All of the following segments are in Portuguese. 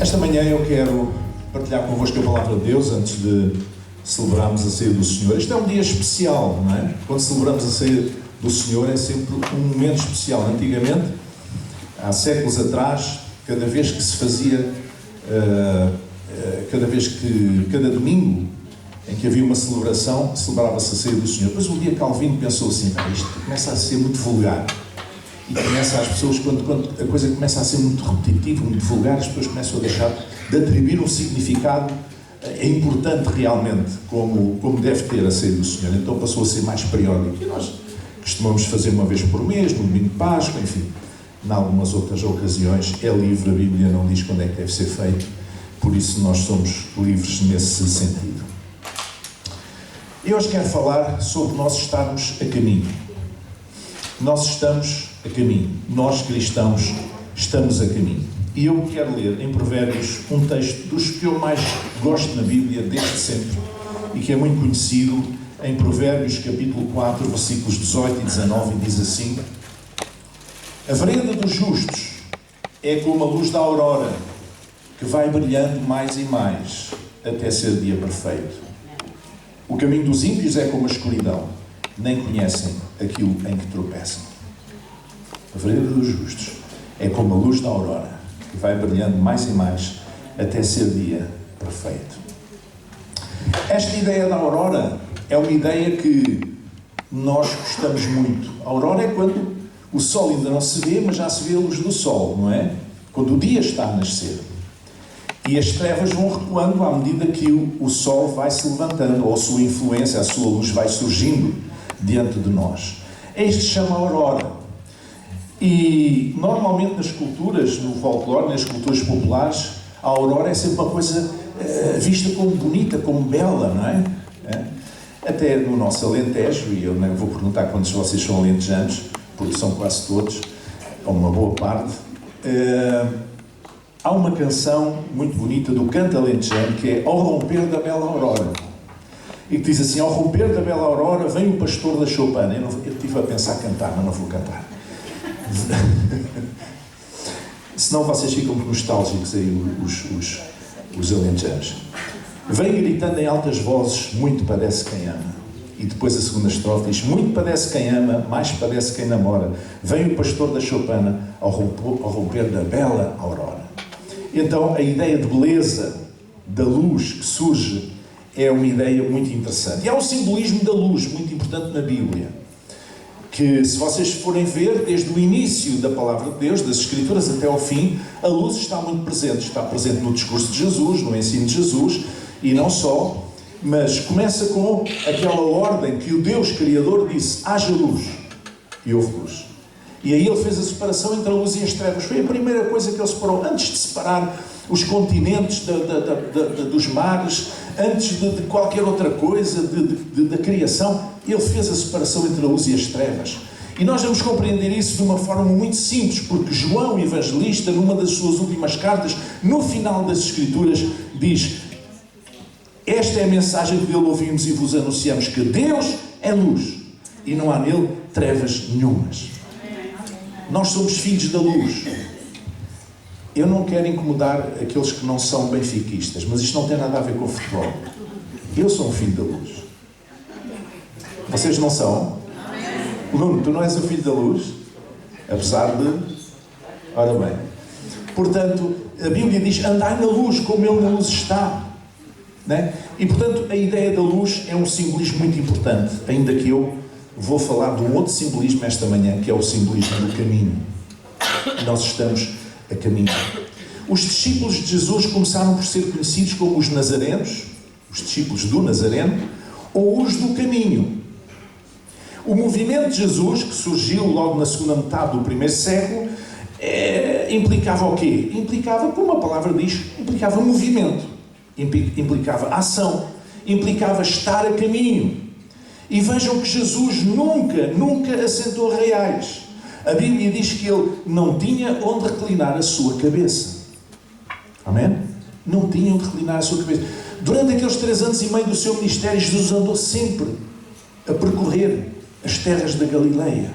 Esta manhã eu quero partilhar convosco a palavra de Deus antes de celebrarmos a ceia do Senhor. Este é um dia especial, não é? Quando celebramos a ceia do Senhor é sempre um momento especial. Antigamente, há séculos atrás, cada vez que se fazia, cada domingo em que havia uma celebração, celebrava-se a ceia do Senhor. Depois um dia Calvino pensou assim, isto começa a ser muito vulgar. E começa as pessoas, quando a coisa começa a ser muito repetitiva, muito vulgar, as pessoas começam a deixar de atribuir um significado importante realmente, como deve ter a ceia do Senhor. Então passou a ser mais periódico. E nós costumamos fazer uma vez por mês, no domingo de Páscoa, enfim. Em algumas outras ocasiões é livre, a Bíblia não diz quando é que deve ser feito, por isso nós somos livres nesse sentido. E hoje quero falar sobre nós estarmos a caminho. Nós estamos a caminho. Nós, cristãos, estamos a caminho. E eu quero ler em Provérbios um texto dos que eu mais gosto na Bíblia, desde sempre, e que é muito conhecido, em Provérbios, capítulo 4, versículos 18 e 19, e diz assim: a vereda dos justos é como a luz da aurora, que vai brilhando mais e mais, até ser dia perfeito. O caminho dos ímpios é como a escuridão, nem conhecem aquilo em que tropeçam. A vereda dos justos é como a luz da aurora, que vai brilhando mais e mais, até ser dia perfeito. Esta ideia da aurora é uma ideia que nós gostamos muito. A aurora é quando o sol ainda não se vê, mas já se vê a luz do sol, não é? Quando o dia está a nascer. E as trevas vão recuando à medida que o sol vai se levantando, ou a sua influência, a sua luz vai surgindo diante de nós. É isto que se chama aurora. E normalmente nas culturas, no folclore, nas culturas populares, a aurora é sempre uma coisa vista como bonita, como bela, não é? Até no nosso Alentejo, e eu não vou perguntar quantos de vocês são alentejanos, porque são quase todos, ou uma boa parte, há uma canção muito bonita do canto alentejano que é Ao Romper da Bela Aurora. E que diz assim: ao romper da bela aurora vem o pastor da choupana. Eu estive a pensar cantar, mas não vou cantar. Senão vocês ficam nostálgicos aí, os alentejanos. Vem gritando em altas vozes, muito padece quem ama. E depois a segunda estrofe diz: muito padece quem ama, mais padece quem namora. Vem o pastor da choupana ao romper da bela aurora. Então a ideia de beleza, da luz que surge, é uma ideia muito interessante. E há um simbolismo da luz muito importante na Bíblia, que se vocês forem ver, desde o início da palavra de Deus, das Escrituras até ao fim, a luz está muito presente. Está presente no discurso de Jesus, no ensino de Jesus, e não só, mas começa com aquela ordem que o Deus Criador disse: haja luz, e houve luz. E aí ele fez a separação entre a luz e as trevas. Foi a primeira coisa que ele separou, antes de separar os continentes dos mares, antes de qualquer outra coisa, da criação. Ele fez a separação entre a luz e as trevas. E nós vamos compreender isso de uma forma muito simples, porque João Evangelista, numa das suas últimas cartas, no final das Escrituras, diz: esta é a mensagem que dele ouvimos e vos anunciamos, que Deus é luz e não há nele trevas nenhumas. Nós somos filhos da luz. Eu não quero incomodar aqueles que não são benfiquistas, mas isto não tem nada a ver com futebol. Eu sou um filho da luz. Vocês não são? Nuno, tu não és o filho da luz? Apesar de... Ora bem. Portanto, a Bíblia diz: andai na luz como ele na luz está. Não é? E, portanto, a ideia da luz é um simbolismo muito importante, ainda que eu vou falar de um outro simbolismo esta manhã, que é o simbolismo do caminho. Nós estamos a caminho. Os discípulos de Jesus começaram por ser conhecidos como os nazarenos, os discípulos do Nazareno, ou os do caminho. O movimento de Jesus, que surgiu logo na segunda metade do primeiro século, implicava o quê? Implicava, como a palavra diz, implicava movimento, implicava ação, implicava estar a caminho. E vejam que Jesus nunca assentou arraiais. A Bíblia diz que ele não tinha onde reclinar a sua cabeça. Amém? Não tinha onde reclinar a sua cabeça. Durante aqueles 3 anos e meio do seu ministério, Jesus andou sempre a percorrer as terras da Galileia.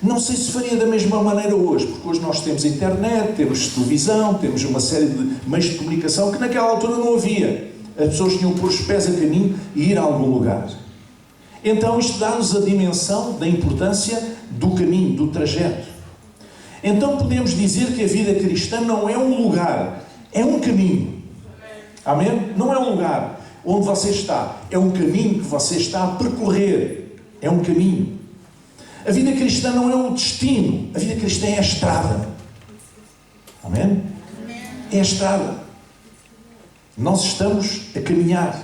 Não sei se faria da mesma maneira hoje, porque hoje nós temos internet, temos televisão, temos uma série de meios de comunicação que naquela altura não havia. As pessoas tinham que pôr os pés a caminho e ir a algum lugar. Então isto dá-nos a dimensão da importância do caminho, do trajeto. Então podemos dizer que a vida cristã não é um lugar, é um caminho. Amém? Não é um lugar onde você está, é um caminho que você está a percorrer. É um caminho. A vida cristã não é um destino, a vida cristã é a estrada. Amém? É a estrada. Nós estamos a caminhar.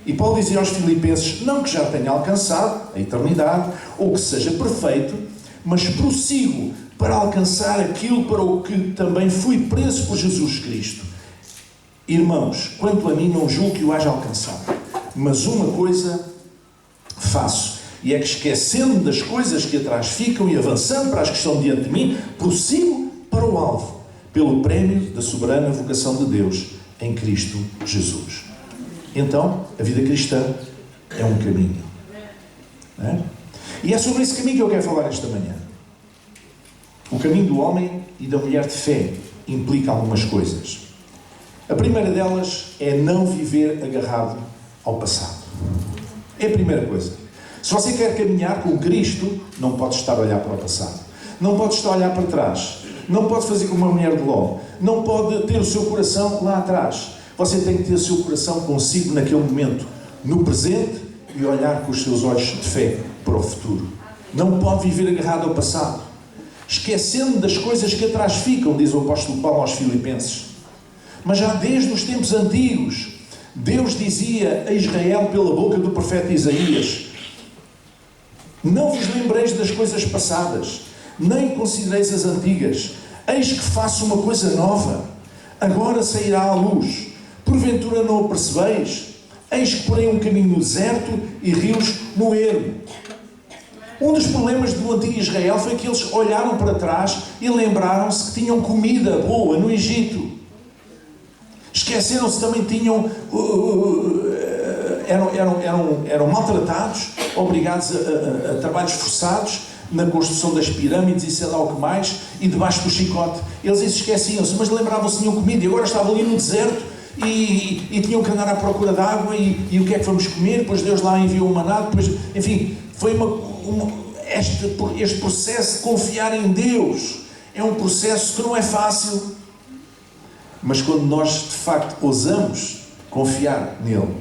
E Paulo dizia aos Filipenses, não que já tenha alcançado a eternidade, ou que seja perfeito, mas prossigo para alcançar aquilo para o que também fui preso por Jesus Cristo. Irmãos, quanto a mim não julgo que o haja alcançado, mas uma coisa faço, e é que esquecendo das coisas que atrás ficam e avançando para as que estão diante de mim, prossigo para o alvo, pelo prémio da soberana vocação de Deus em Cristo Jesus. Então, a vida cristã é um caminho. Não é? E é sobre esse caminho que eu quero falar esta manhã. O caminho do homem e da mulher de fé implica algumas coisas. A primeira delas é não viver agarrado ao passado. É a primeira coisa. Se você quer caminhar com Cristo, não pode estar a olhar para o passado. Não pode estar a olhar para trás. Não pode fazer como uma mulher de Ló. Não pode ter o seu coração lá atrás. Você tem que ter o seu coração consigo naquele momento, no presente, e olhar com os seus olhos de fé para o futuro. Não pode viver agarrado ao passado, esquecendo das coisas que atrás ficam, diz o apóstolo Paulo aos Filipenses. Mas já desde os tempos antigos, Deus dizia a Israel pela boca do profeta Isaías: não vos lembreis das coisas passadas, nem considereis as antigas. Eis que faço uma coisa nova, agora sairá à luz. Porventura não o percebeis? Eis que porém um caminho no deserto e rios no ermo. Um dos problemas do antigo Israel foi que eles olharam para trás e lembraram-se que tinham comida boa no Egito. Esqueceram-se também que tinham... eram maltratados, obrigados a trabalhos forçados na construção das pirâmides e sei lá o que mais, e debaixo do chicote. Eles esqueciam-se, mas lembravam-se que tinham comida, e agora estavam ali no deserto e tinham que andar à procura de água, e o que é que vamos comer? Depois Deus lá enviou o maná, depois, enfim, foi este processo de confiar em Deus é um processo que não é fácil, mas quando nós de facto ousamos confiar nele,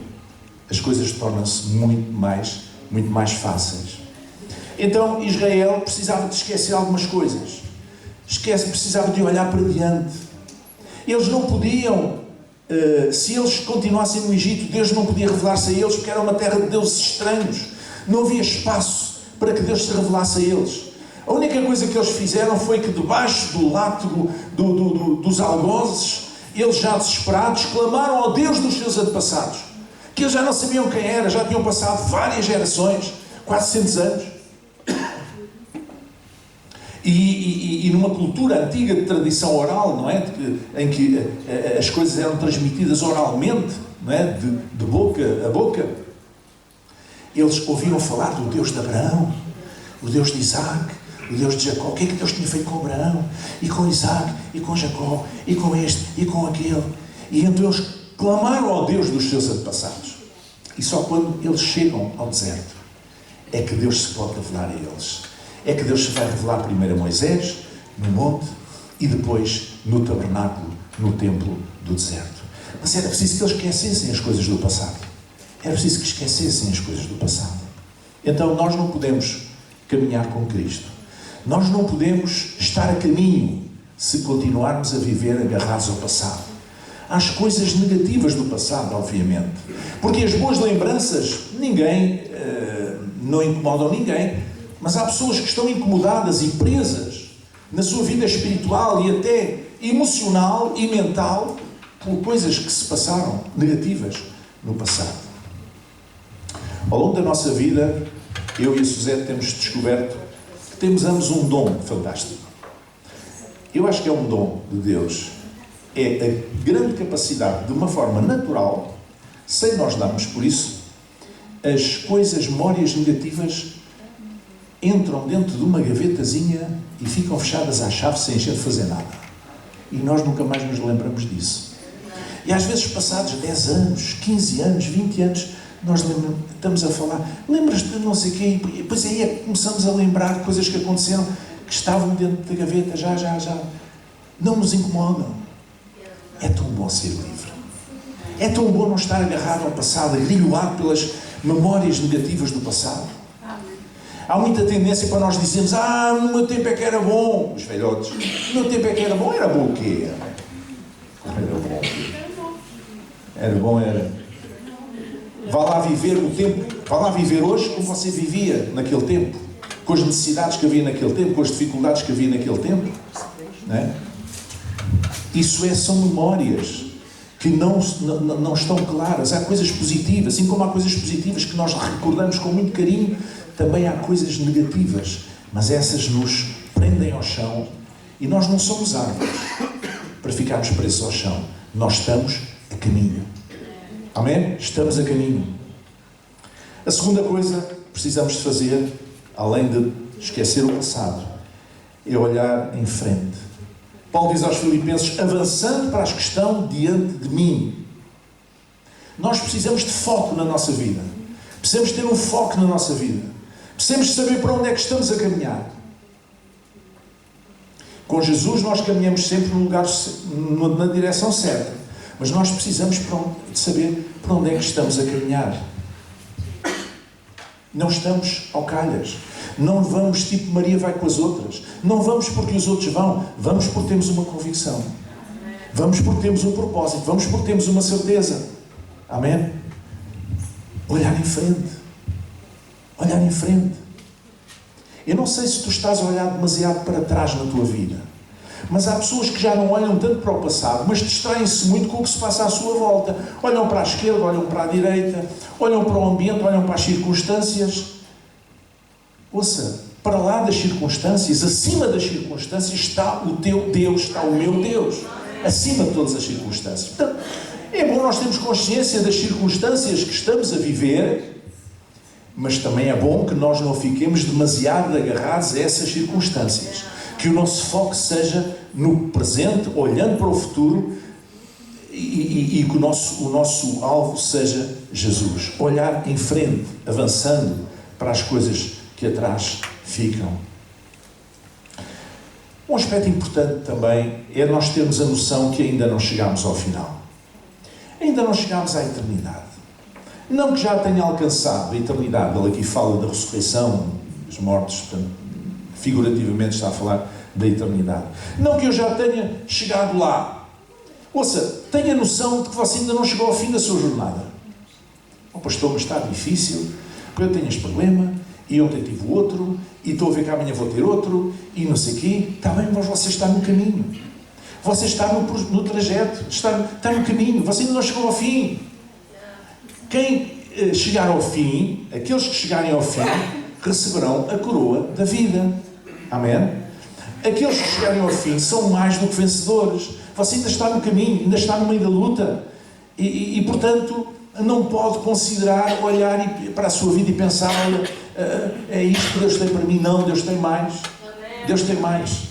as coisas tornam-se muito mais fáceis. Então Israel precisava de esquecer algumas coisas, precisava de olhar para diante. Eles não podiam, se eles continuassem no Egito, Deus não podia revelar-se a eles, porque era uma terra de deuses estranhos, não havia espaço para que Deus se revelasse a eles. A única coisa que eles fizeram foi que debaixo do látego dos algozes, eles já desesperados clamaram ao Deus dos seus antepassados, que eles já não sabiam quem era, já tinham passado várias gerações, 400 anos. E numa cultura antiga de tradição oral, não é? Em que as coisas eram transmitidas oralmente, não é? De boca a boca. Eles ouviam falar do Deus de Abraão, o Deus de Isaac, o Deus de Jacó. O que é que Deus tinha feito com Abraão, e com Isaac, e com Jacó, e com este, e com aquele. E então eles clamaram ao Deus dos seus antepassados. E só quando eles chegam ao deserto é que Deus se pode revelar a eles. É que Deus se vai revelar primeiro a Moisés, no monte, e depois no tabernáculo, no templo do deserto. Mas era preciso que eles esquecessem as coisas do passado. Era preciso que esquecessem as coisas do passado. Então nós não podemos caminhar com Cristo. Nós não podemos estar a caminho se continuarmos a viver agarrados ao passado. Às coisas negativas do passado, obviamente. Porque as boas lembranças, não incomodam ninguém. Mas há pessoas que estão incomodadas e presas na sua vida espiritual e até emocional e mental por coisas que se passaram negativas no passado. Ao longo da nossa vida, eu e a Suzete temos descoberto que temos ambos um dom fantástico. Eu acho que é um dom de Deus. É a grande capacidade, de uma forma natural, sem nós darmos por isso, as coisas, memórias negativas, entram dentro de uma gavetazinha e ficam fechadas à chave sem a gente fazer nada. E nós nunca mais nos lembramos disso. E às vezes, passados 10 anos, 15 anos, 20 anos, nós estamos a falar, lembras-te de não sei o quê? E depois aí é que começamos a lembrar de coisas que aconteceram, que estavam dentro da gaveta, já. Não nos incomodam. É tão bom ser livre. É tão bom não estar agarrado ao passado, agrilhoado pelas memórias negativas do passado. Há muita tendência para nós dizermos, no meu tempo é que era bom. Os velhotes, no meu tempo é que era bom o quê? Era bom. Vá lá viver o tempo, vá lá viver hoje como você vivia naquele tempo, com as necessidades que havia naquele tempo, com as dificuldades que havia naquele tempo. Não é? Isso são memórias que não estão claras. Há coisas positivas, assim como há coisas positivas que nós recordamos com muito carinho, também há coisas negativas, mas essas nos prendem ao chão e nós não somos árvores para ficarmos presos ao chão. Nós estamos a caminho. Amém? Estamos a caminho. A segunda coisa que precisamos de fazer, além de esquecer o passado, é olhar em frente. Paulo diz aos Filipenses, avançando para as que estão diante de mim. Nós precisamos de foco na nossa vida. Precisamos ter um foco na nossa vida. Precisamos saber para onde é que estamos a caminhar. Com Jesus nós caminhamos sempre no lugar, na direção certa. Mas nós precisamos de saber para onde é que estamos a caminhar. Não estamos ao calhas. Não vamos tipo Maria vai com as outras. Não vamos porque os outros vão. Vamos porque temos uma convicção. Vamos porque temos um propósito. Vamos porque temos uma certeza. Amém? Olhar em frente. Olhar em frente. Eu não sei se tu estás a olhar demasiado para trás na tua vida. Mas há pessoas que já não olham tanto para o passado, mas distraem-se muito com o que se passa à sua volta. Olham para a esquerda, olham para a direita, olham para o ambiente, olham para as circunstâncias. Ouça, para lá das circunstâncias, acima das circunstâncias, está o teu Deus, está o meu Deus. Acima de todas as circunstâncias. Portanto, é bom nós termos consciência das circunstâncias que estamos a viver, mas também é bom que nós não fiquemos demasiado agarrados a essas circunstâncias. Que o nosso foco seja no presente, olhando para o futuro, e que o nosso alvo seja Jesus. Olhar em frente, avançando para as coisas que atrás ficam. Um aspecto importante também é nós termos a noção que ainda não chegámos ao final. Ainda não chegámos à eternidade. Não que já tenha alcançado a eternidade. Ele aqui fala da ressurreição dos mortos, portanto, figurativamente está a falar da eternidade. Não que eu já tenha chegado lá. Ouça, tenha noção de que você ainda não chegou ao fim da sua jornada. Pastor, mas está difícil, porque eu tenho este problema, e ontem tive o outro, e estou a ver que amanhã vou ter outro, e não sei o quê. Está bem, mas você está no caminho. Você está no trajeto, está no caminho, você ainda não chegou ao fim. Quem chegar ao fim, aqueles que chegarem ao fim, receberão a coroa da vida. Amém? Aqueles que chegarem ao fim são mais do que vencedores. Você ainda está no caminho, ainda está no meio da luta. E portanto, não pode considerar, olhar para a sua vida e pensar, olha, é isto que Deus tem para mim. Não, Deus tem mais. Deus tem mais.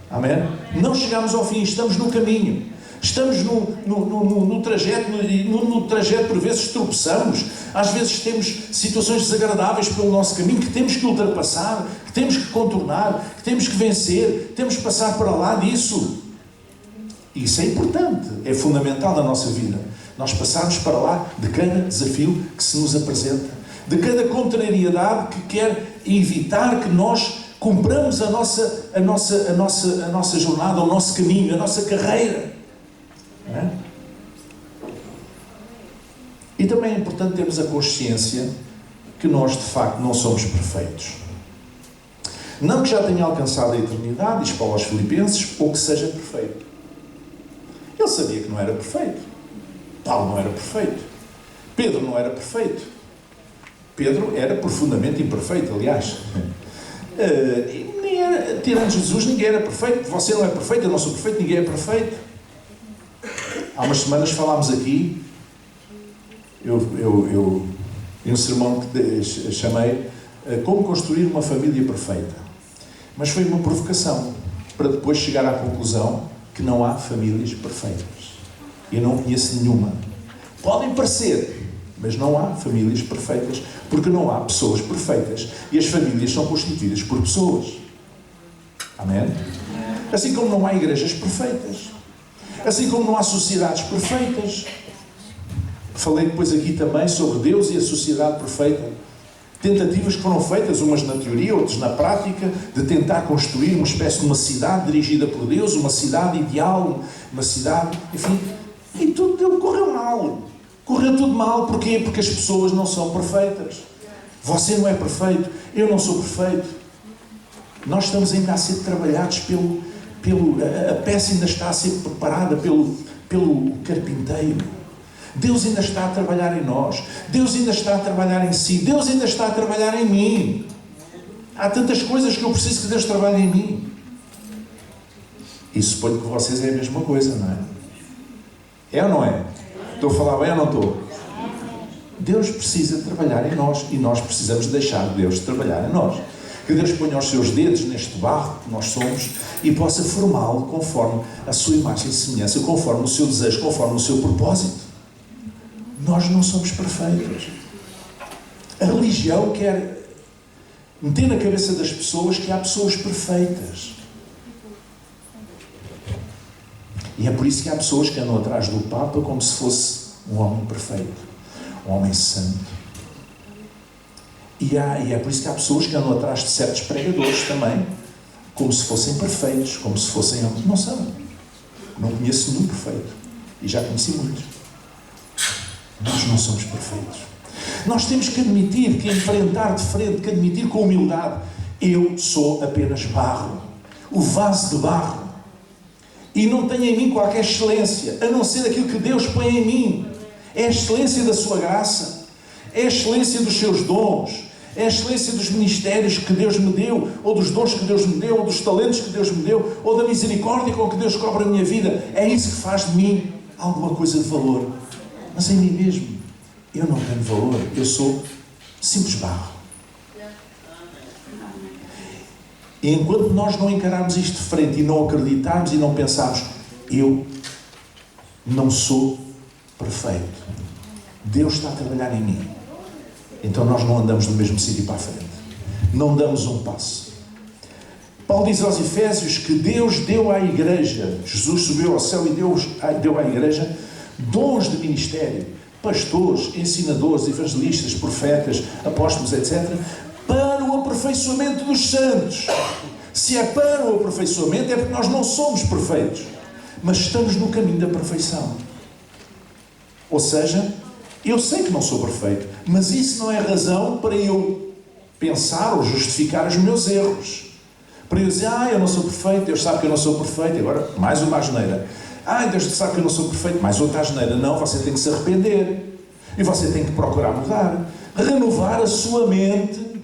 Amém? Não chegamos ao fim, estamos no caminho. Estamos no trajeto, no trajeto por vezes tropeçamos, às vezes temos situações desagradáveis pelo nosso caminho que temos que ultrapassar, que temos que contornar, que temos que vencer, temos que passar para lá disso. Isso é importante, é fundamental na nossa vida. Nós passarmos para lá de cada desafio que se nos apresenta, de cada contrariedade que quer evitar que nós cumpramos a nossa jornada, o nosso caminho, a nossa carreira. É? E também é importante termos a consciência que nós de facto não somos perfeitos. Não que já tenha alcançado a eternidade, diz Paulo aos Filipenses, ou que seja perfeito. Ele sabia que não era perfeito. Paulo não era perfeito. Pedro não era perfeito. Pedro era profundamente imperfeito, aliás. Tirando Jesus, ninguém era perfeito. Você não é perfeito, eu não sou perfeito, ninguém é perfeito. Há umas semanas falámos aqui, em um sermão que chamei como construir uma família perfeita. Mas foi uma provocação para depois chegar à conclusão que não há famílias perfeitas. Eu não conheço nenhuma. Podem parecer, mas não há famílias perfeitas, porque não há pessoas perfeitas. E as famílias são constituídas por pessoas. Amém? Assim como não há igrejas perfeitas. Assim como não há sociedades perfeitas. Falei depois aqui também sobre Deus e a sociedade perfeita. Tentativas que foram feitas, umas na teoria, outras na prática, de tentar construir uma espécie de uma cidade dirigida por Deus, uma cidade ideal, uma cidade, enfim, e tudo correu mal. Correu tudo mal, porquê? Porque as pessoas não são perfeitas. Você não é perfeito, eu não sou perfeito. Nós estamos ainda a ser trabalhados a peça ainda está a ser preparada pelo carpinteiro. Deus ainda está a trabalhar em nós. Deus ainda está a trabalhar em si. Deus ainda está a trabalhar em mim. Há tantas coisas que eu preciso que Deus trabalhe em mim. E suponho que vocês é a mesma coisa, não é? É ou não é? Estou a falar bem ou não estou? Deus precisa trabalhar em nós e nós precisamos deixar Deus trabalhar em nós. Que Deus ponha os seus dedos neste barro que nós somos e possa formá-lo conforme a sua imagem e semelhança, conforme o seu desejo, conforme o seu propósito. Nós não somos perfeitos. A religião quer meter na cabeça das pessoas que há pessoas perfeitas. E é por isso que há pessoas que andam atrás do Papa como se fosse um homem perfeito, um homem santo. E é por isso que há pessoas que andam atrás de certos pregadores também, como se fossem perfeitos, como se fossem... Não são. Não conheço nenhum perfeito. E já conheci muitos. Nós não somos perfeitos. Nós temos que admitir, que enfrentar de frente, que admitir com humildade. Eu sou apenas barro. O vaso de barro. E não tenho em mim qualquer excelência, a não ser aquilo que Deus põe em mim. É a excelência da sua graça. É a excelência dos seus dons. É a excelência dos ministérios que Deus me deu, ou dos dons que Deus me deu, ou dos talentos que Deus me deu, ou da misericórdia com que Deus cobra a minha vida. É isso que faz de mim alguma coisa de valor. Mas em mim mesmo, eu não tenho valor. Eu sou simples barro. E enquanto nós não encararmos isto de frente e não acreditarmos e não pensarmos, eu não sou perfeito. Deus está a trabalhar em mim. Então nós não andamos do mesmo sítio para a frente. Não damos um passo. Paulo diz aos Efésios que Deus deu à igreja, Jesus subiu ao céu e deu à igreja dons de ministério, pastores, ensinadores, evangelistas, profetas, apóstolos, etc., para o aperfeiçoamento dos santos. Se é para o aperfeiçoamento, é porque nós não somos perfeitos, mas estamos no caminho da perfeição. Ou seja, eu sei que não sou perfeito, mas isso não é razão para eu pensar ou justificar os meus erros. Para eu dizer, eu não sou perfeito, Deus sabe que eu não sou perfeito, agora mais uma asneira. Deus sabe que eu não sou perfeito, mais outra asneira. Não, você tem que se arrepender. E você tem que procurar mudar. Renovar a sua mente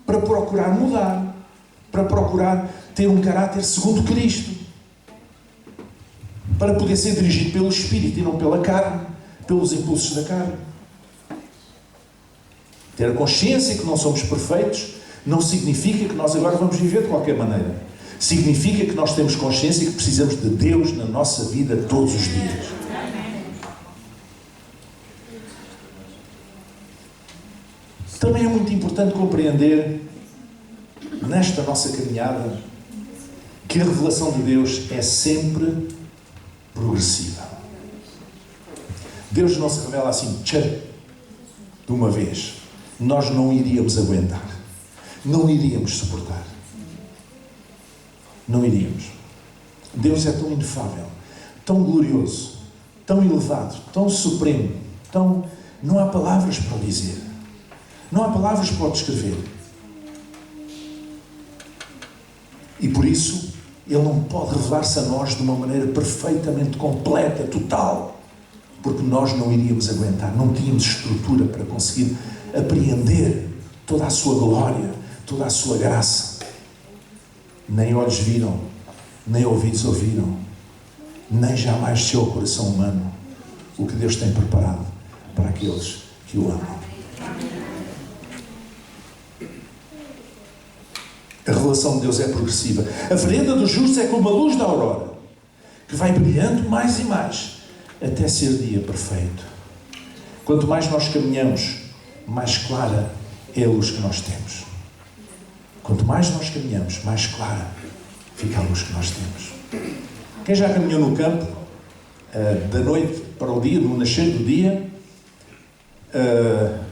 para procurar mudar. Para procurar ter um caráter segundo Cristo. Para poder ser dirigido pelo Espírito e não pela carne. Pelos impulsos da carne. Ter a consciência que não somos perfeitos não significa que nós agora vamos viver de qualquer maneira. Significa que nós temos consciência que precisamos de Deus na nossa vida todos os dias. Também é muito importante compreender, nesta nossa caminhada, que a revelação de Deus é sempre progressiva. Deus não se revela assim, de uma vez. Nós não iríamos aguentar. Não iríamos suportar. Não iríamos. Deus é tão inefável, tão glorioso, tão elevado, tão supremo, tão... Não há palavras para o dizer. Não há palavras para o descrever. E por isso, Ele não pode revelar-se a nós de uma maneira perfeitamente completa, total, porque nós não iríamos aguentar, não tínhamos estrutura para conseguir apreender toda a sua glória, toda a sua graça. Nem olhos viram, nem ouvidos ouviram, nem jamais desceu ao coração humano o que Deus tem preparado para aqueles que o amam. A revelação de Deus é progressiva. A vereda dos justos é como a luz da aurora, que vai brilhando mais e mais, até ser dia perfeito. Quanto mais nós caminhamos, mais clara é a luz que nós temos. Quanto mais nós caminhamos, mais clara fica a luz que nós temos. Quem já caminhou no campo, da noite para o dia, no nascer do dia,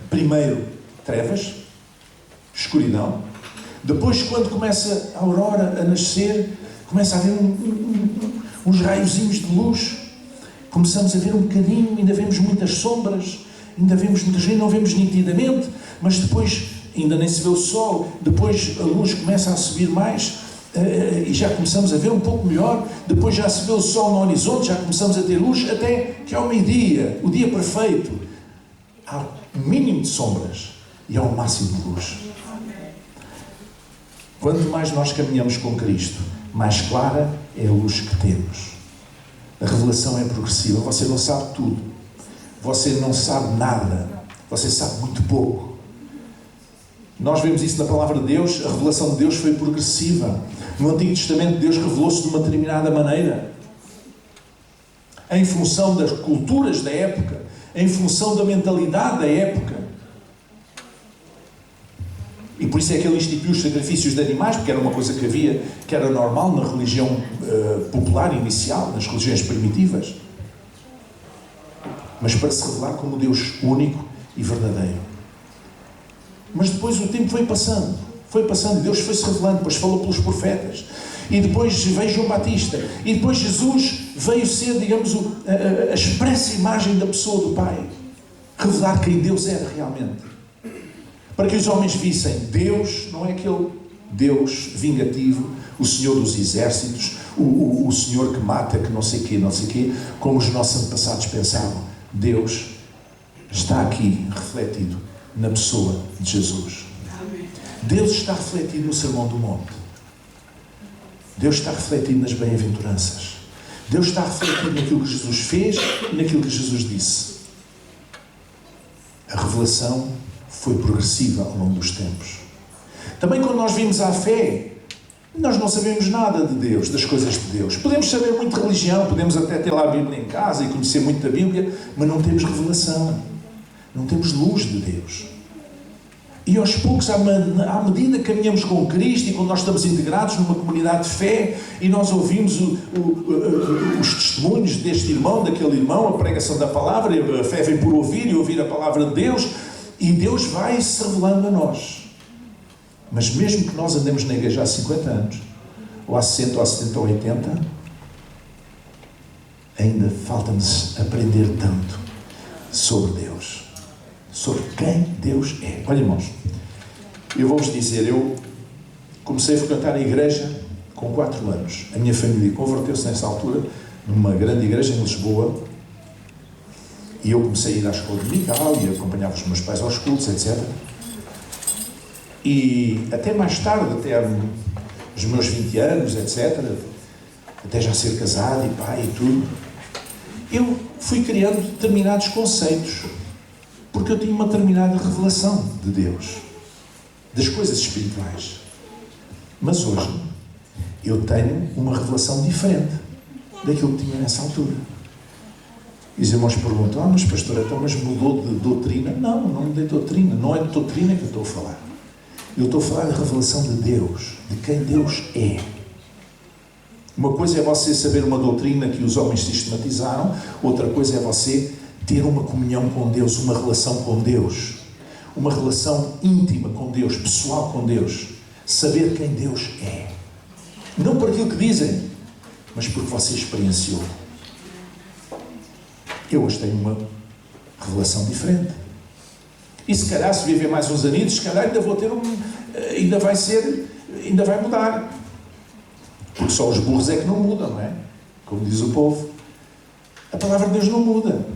primeiro trevas, escuridão, depois quando começa a aurora a nascer, começa a haver uns raiozinhos de luz, começamos a ver um bocadinho, ainda vemos muitas sombras, ainda vemos muitas vezes, não vemos nitidamente, mas depois ainda nem se vê o sol, depois a luz começa a subir mais, e já começamos a ver um pouco melhor, depois já se vê o sol no horizonte, já começamos a ter luz, até que ao meio-dia, o dia perfeito, há um mínimo de sombras e há um máximo de luz. Quanto mais nós caminhamos com Cristo, mais clara é a luz que temos. A revelação é progressiva. Você não sabe tudo. Você não sabe nada. Você sabe muito pouco. Nós vemos isso na palavra de Deus. A revelação de Deus foi progressiva. No Antigo Testamento, Deus revelou-se de uma determinada maneira, em função das culturas da época, em função da mentalidade da época. E por isso é que ele instituiu os sacrifícios de animais, porque era uma coisa que havia, que era normal na religião popular inicial, nas religiões primitivas. Mas para se revelar como Deus único e verdadeiro. Mas depois o tempo foi passando, e Deus foi-se revelando, depois falou pelos profetas, e depois veio João Batista, e depois Jesus veio ser, digamos, a expressa imagem da pessoa do Pai, revelar quem Deus era realmente. Para que os homens vissem Deus, não é aquele Deus vingativo, o Senhor dos exércitos, o Senhor que mata, que não sei quê, como os nossos antepassados pensavam. Deus está aqui refletido na pessoa de Jesus. Deus está refletido no Sermão do Monte. Deus está refletido nas bem-aventuranças. Deus está refletido naquilo que Jesus fez e naquilo que Jesus disse. A revelação foi progressiva ao longo dos tempos. Também quando nós vimos à fé, nós não sabemos nada de Deus, das coisas de Deus. Podemos saber muito de religião, podemos até ter lá a Bíblia em casa e conhecer muito da Bíblia, mas não temos revelação. Não temos luz de Deus. E aos poucos, à medida que caminhamos com Cristo e quando nós estamos integrados numa comunidade de fé e nós ouvimos os testemunhos deste irmão, daquele irmão, a pregação da palavra, a fé vem por ouvir e ouvir a palavra de Deus, e Deus vai se revelando a nós. Mas mesmo que nós andemos na igreja há 50 anos, ou há 60, ou há 70, ou 80, ainda falta-nos aprender tanto sobre Deus, sobre quem Deus é. Olha, irmãos, eu vou-vos dizer, eu comecei a frequentar a igreja com 4 anos. A minha família converteu-se nessa altura numa grande igreja em Lisboa, e eu comecei a ir à escola dominical e acompanhava os meus pais aos cultos, etc. E até mais tarde, até os meus 20 anos, etc., até já ser casado e pai e tudo, eu fui criando determinados conceitos, porque eu tinha uma determinada revelação de Deus, das coisas espirituais. Mas hoje, eu tenho uma revelação diferente daquilo que tinha nessa altura. E os irmãos perguntam, mas pastor, então, mas mudou de doutrina? Não mudei de doutrina, não é de doutrina que eu estou a falar. Eu estou a falar da revelação de Deus, de quem Deus é. Uma coisa é você saber uma doutrina que os homens sistematizaram, outra coisa é você ter uma comunhão com Deus, uma relação com Deus, uma relação íntima com Deus, pessoal com Deus, saber quem Deus é. Não por aquilo que dizem, mas porque você experienciou. Eu hoje tenho uma revelação diferente. E se calhar, se viver mais uns aninhos, se calhar ainda vou ter ainda vai mudar. Porque só os burros é que não mudam, não é? Como diz o povo. A palavra de Deus não muda.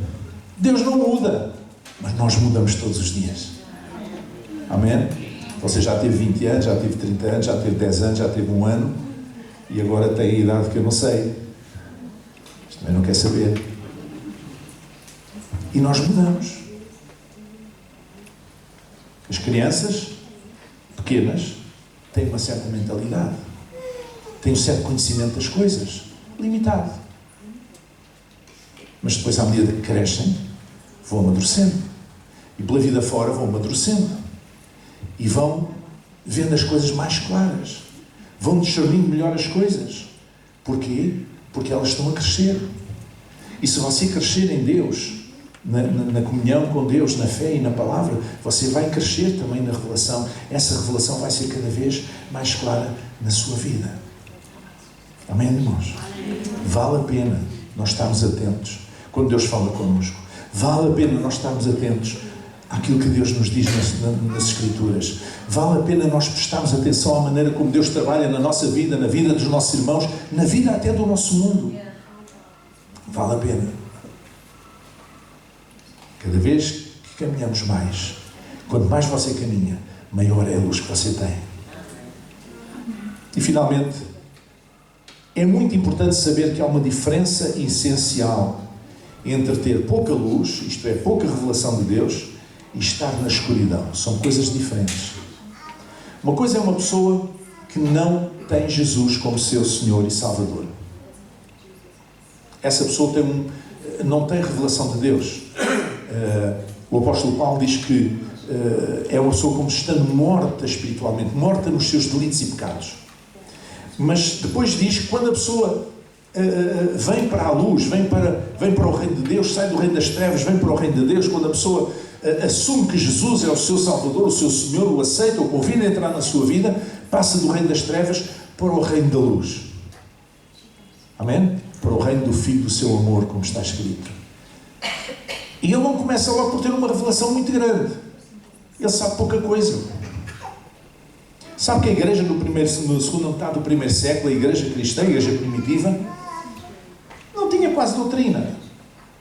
Deus não muda. Mas nós mudamos todos os dias. Amém? Você já teve 20 anos, já teve 30 anos, já teve 10 anos, já teve 1 ano. E agora tem a idade que eu não sei. Mas também não quer saber. E nós mudamos. As crianças pequenas têm uma certa mentalidade, têm um certo conhecimento das coisas, limitado. Mas depois, à medida que crescem, vão amadurecendo. E pela vida fora vão amadurecendo. E vão vendo as coisas mais claras. Vão discernindo melhor as coisas. Porquê? Porque elas estão a crescer. E se você crescer em Deus, na comunhão com Deus, na fé e na palavra, você vai crescer também na revelação. Essa revelação vai ser cada vez mais clara na sua vida. Amém, irmãos? Vale a pena nós estarmos atentos quando Deus fala connosco. Vale a pena nós estarmos atentos àquilo que Deus nos diz nas Escrituras. Vale a pena nós prestarmos atenção à maneira como Deus trabalha na nossa vida, na vida dos nossos irmãos, na vida até do nosso mundo. Vale a pena. Cada vez que caminhamos mais, quanto mais você caminha, maior é a luz que você tem. E finalmente, é muito importante saber que há uma diferença essencial entre ter pouca luz, isto é, pouca revelação de Deus, e estar na escuridão. São coisas diferentes. Uma coisa é uma pessoa que não tem Jesus como seu Senhor e Salvador. Essa pessoa não tem revelação de Deus. O apóstolo Paulo diz que é uma pessoa como estando morta espiritualmente, morta nos seus delitos e pecados. Mas depois diz que quando a pessoa vem para a luz, vem para o reino de Deus, sai do reino das trevas, vem para o reino de Deus, quando a pessoa assume que Jesus é o seu Salvador, o seu Senhor, o aceita, o convida a entrar na sua vida, passa do reino das trevas para o reino da luz. Amém? Para o reino do Filho do seu amor, como está escrito. E ele não começa logo por ter uma revelação muito grande. Ele sabe pouca coisa. Sabe que a igreja na segunda metade do primeiro século, a igreja cristã, a igreja primitiva, não tinha quase doutrina.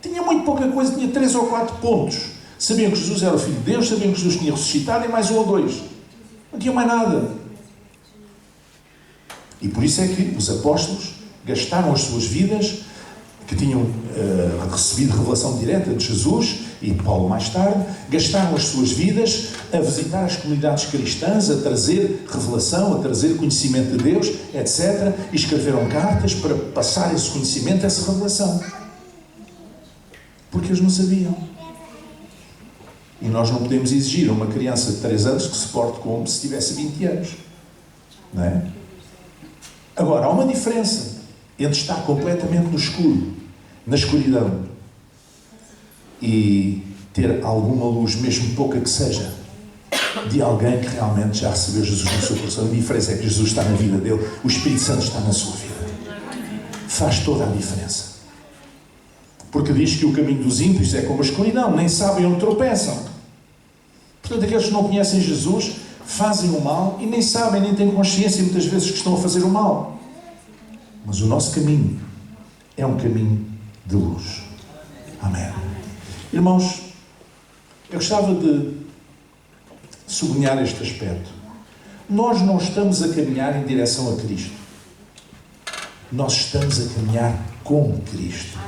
Tinha muito pouca coisa, tinha 3 ou 4 pontos. Sabiam que Jesus era o Filho de Deus, sabiam que Jesus tinha ressuscitado e mais 1 ou 2. Não tinha mais nada. E por isso é que os apóstolos gastaram as suas vidas, que tinham recebido revelação direta de Jesus, e de Paulo mais tarde, gastaram as suas vidas a visitar as comunidades cristãs, a trazer revelação, a trazer conhecimento de Deus, etc. E escreveram cartas para passar esse conhecimento, essa revelação. Porque eles não sabiam. E nós não podemos exigir a uma criança de 3 anos que se porte como se tivesse 20 anos. Não é? Agora, há uma diferença entre estar completamente no escuro, na escuridão, e ter alguma luz, mesmo pouca que seja, de alguém que realmente já recebeu Jesus no seu coração. A diferença é que Jesus está na vida dele, o Espírito Santo está na sua vida. Faz toda a diferença. Porque diz que o caminho dos ímpios é como a escuridão, nem sabem onde tropeçam. Portanto, aqueles que não conhecem Jesus fazem o mal e nem sabem, nem têm consciência muitas vezes que estão a fazer o mal. Mas o nosso caminho é um caminho de luz. Amém. Irmãos, eu gostava de sublinhar este aspecto. Nós não estamos a caminhar em direção a Cristo. Nós estamos a caminhar com Cristo.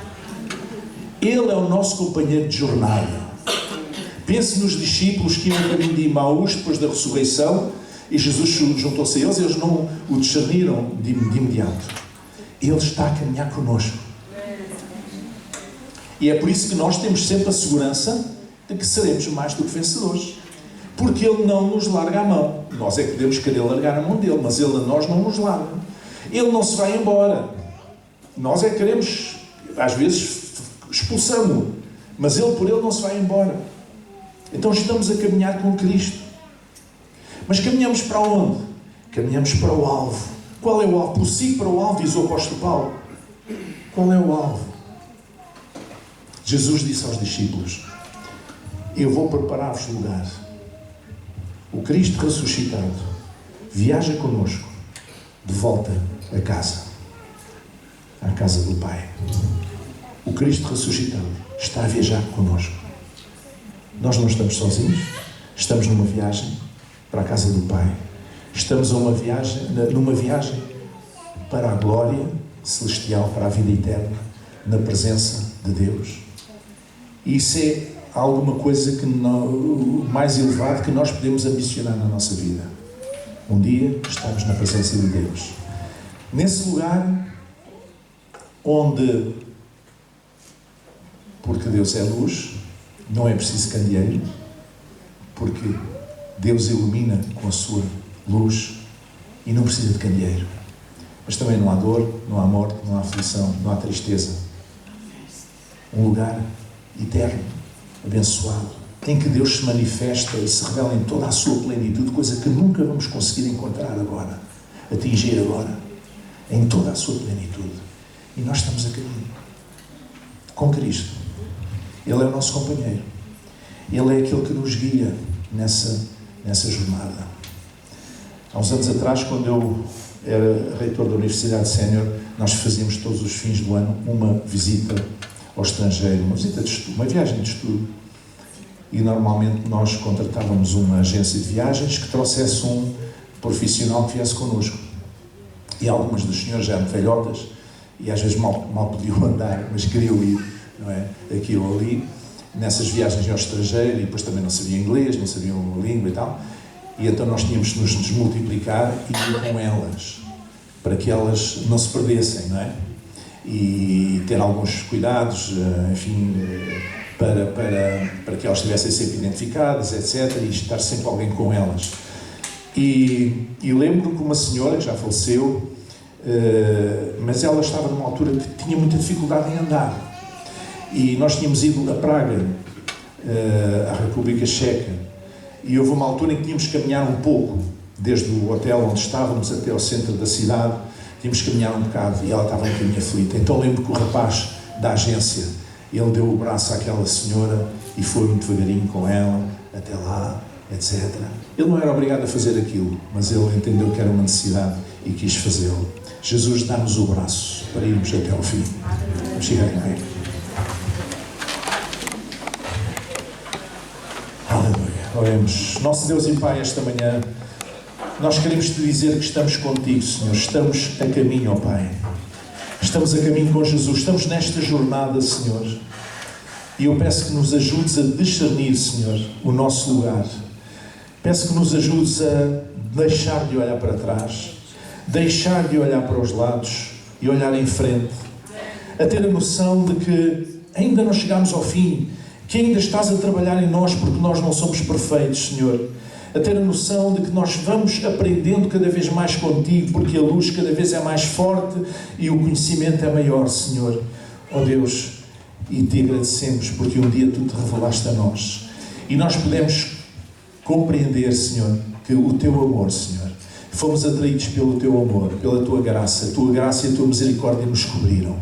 Ele é o nosso companheiro de jornada. Pense nos discípulos que iam no caminho de Emaús depois da ressurreição e Jesus juntou-se a eles e eles não o discerniram de imediato. Ele está a caminhar connosco. E é por isso que nós temos sempre a segurança de que seremos mais do que vencedores. Porque Ele não nos larga a mão. Nós é que podemos querer largar a mão dEle, mas Ele a nós não nos larga. Ele não se vai embora. Nós é que queremos, às vezes, expulsamos-o. Mas Ele por Ele não se vai embora. Então estamos a caminhar com Cristo. Mas caminhamos para onde? Caminhamos para o alvo. Qual é o alvo? Prossigo para o alvo, diz o apóstolo Paulo. Qual é o alvo? Jesus disse aos discípulos: eu vou preparar-vos lugar. O Cristo ressuscitado viaja connosco de volta a casa, à casa do Pai. O Cristo ressuscitado está a viajar connosco. Nós não estamos sozinhos, estamos numa viagem para a casa do Pai. Estamos numa viagem para a glória celestial, para a vida eterna, na presença de Deus. E isso é alguma coisa que o mais elevado que nós podemos ambicionar na nossa vida. Um dia estamos na presença de Deus. Nesse lugar onde, porque Deus é luz, não é preciso candeeiro, porque Deus ilumina com a sua luz e não precisa de candeeiro. Mas também não há dor, não há morte, não há aflição, não há tristeza. Um lugar eterno, abençoado, em que Deus se manifesta e se revela em toda a sua plenitude, coisa que nunca vamos conseguir encontrar agora, atingir agora, em toda a sua plenitude. E nós estamos a caminho com Cristo. Ele é o nosso companheiro. Ele é aquele que nos guia nessa jornada. Há uns anos atrás, quando eu era reitor da Universidade Sénior, nós fazíamos todos os fins do ano uma visita ao estrangeiro, uma visita de estudo, uma viagem de estudo. E normalmente nós contratávamos uma agência de viagens que trouxesse um profissional que viesse connosco. E algumas dos senhores já eram velhotas e às vezes mal podiam andar, mas queriam ir, não é? Aqui ou ali, nessas viagens ao estrangeiro, e depois também não sabiam inglês, não sabiam a língua e tal. E então nós tínhamos de nos desmultiplicar e ir com elas, para que elas não se perdessem, não é? E ter alguns cuidados, enfim, para que elas estivessem sempre identificadas, etc. E estar sempre alguém com elas. E lembro que uma senhora, que já faleceu, mas ela estava numa altura que tinha muita dificuldade em andar. E nós tínhamos ido a Praga, à República Checa, e houve uma altura em que tínhamos que caminhar um pouco, desde o hotel onde estávamos até ao centro da cidade, tínhamos que caminhar um bocado, e ela estava um bocadinho aflita. Então lembro que o rapaz da agência, ele deu o braço àquela senhora e foi muito devagarinho com ela, até lá, etc. Ele não era obrigado a fazer aquilo, mas ele entendeu que era uma necessidade e quis fazê-lo. Jesus dá-nos o braço para irmos até ao fim. Vamos chegar em pé. Aleluia. Oremos. Nosso Deus e Pai, esta manhã, nós queremos te dizer que estamos contigo, Senhor. Estamos a caminho, ó Pai. Estamos a caminho com Jesus. Estamos nesta jornada, Senhor. E eu peço que nos ajudes a discernir, Senhor, o nosso lugar. Peço que nos ajudes a deixar de olhar para trás, deixar de olhar para os lados e olhar em frente. A ter a noção de que ainda não chegámos ao fim, que ainda estás a trabalhar em nós porque nós não somos perfeitos, Senhor. A ter a noção de que nós vamos aprendendo cada vez mais contigo, porque a luz cada vez é mais forte e o conhecimento é maior, Senhor. Ó Deus, e te agradecemos porque um dia tu te revelaste a nós. E nós podemos compreender, Senhor, que o teu amor, Senhor, fomos atraídos pelo teu amor, pela tua graça. A tua graça e a tua misericórdia nos cobriram.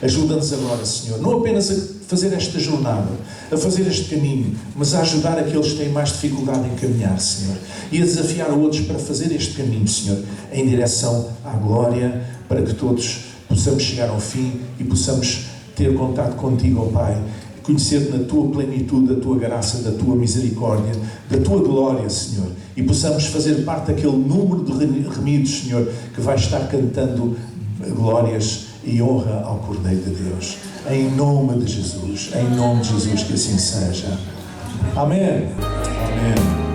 Ajuda-nos agora, Senhor, não apenas a fazer esta jornada, a fazer este caminho, mas a ajudar aqueles que têm mais dificuldade em caminhar, Senhor, e a desafiar outros para fazer este caminho, Senhor, em direção à glória, para que todos possamos chegar ao fim e possamos ter contato contigo, ó Pai, conhecer-te na tua plenitude, da tua graça, da tua misericórdia, da tua glória, Senhor, e possamos fazer parte daquele número de remidos, Senhor, que vai estar cantando glórias e honra ao Cordeiro de Deus. Em nome de Jesus, que assim seja. Amém. Amém.